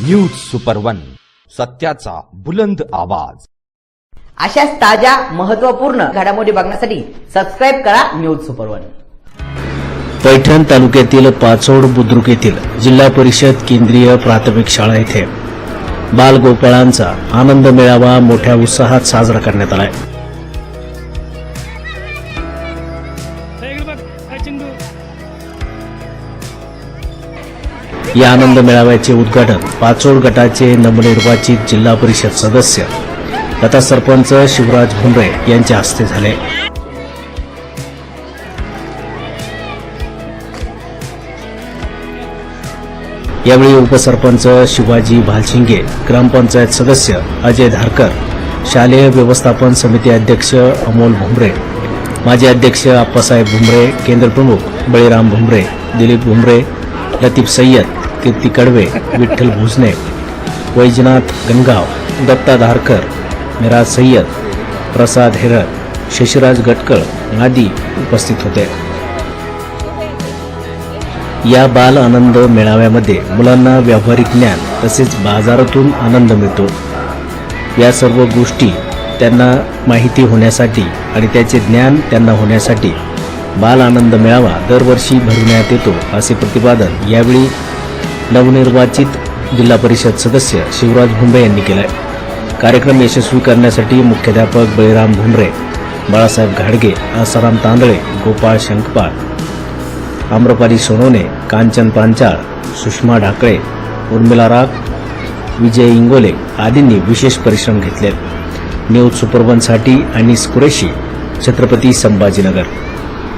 News super one, सत्याचा बुलंद आवाज। अशाच ताज्या महत्त्वपूर्ण घडामोडी बघण्यासाठी सबस्क्राइब करा न्यूज सुपर वन। पैठण तालुक्यातील पाचोड बुद्रुक येथील जिल्हा परिषद केंद्रीय प्राथमिक शाळा येथे बालगोपाळांचा आनंद मेळावा मोठ्या उत्साहात साजरा करण्यात आला आहे। या आनंद मेळाव्याचे उद्घाटन पाचोड गटाचे नवनिर्वाचित जिल्हा परिषद सदस्य तथा सरपंच शिवराज भुमरे यांच्या हस्ते झाले। यावेळी उपसरपंच शिवाजी भालशिंगे, ग्रामपंचायत सदस्य अजय धारकर, शालेय व्यवस्थापन समिती अध्यक्ष अमोल भुमरे, माजी अध्यक्ष आप्पासाहेब भुमरे, केंद्र प्रमुख बळीराम भुमरे, दिलीप भुमरे, लतीफ सय्यद, कीर्ती कडवे, विठ्ठल भुजने, वैजनाथ गणगाव, दत्ता धारकर, मिराज सय्यद, प्रसाद हेरळ, शशिराज गटकळ आदी उपस्थित होते। या बाल आनंद मेळाव्यामध्ये मुलांना व्यावहारिक ज्ञान तसेच बाजारातून आनंद मिळतो। या सर्व गोष्टी त्यांना माहिती होण्यासाठी आणि त्याचे ज्ञान त्यांना होण्यासाठी बाल आनंद मेळावा दरवर्षी भरवण्यात येतो, असे प्रतिपादन यावेळी नवनिर्वाचित जिल्हा परिषद सदस्य शिवराज भुमरे यांनी केले। कार्यक्रम यशस्वी करण्यासाठी मुख्याध्यापक बळीराम भुमरे, बाळासाहेब घाडगे, आसाराम तांदळे, गोपाळ शंकपाळ, आम्रपाली सोनवणे, कांचन पांचाळ, सुषमा ढाकळे, उर्मिला राग, विजय इंगोले आदींनी विशेष परिश्रम घेतले। न्यूज सुपर वन साठी अनीस कुरेशी, छत्रपती संभाजीनगर।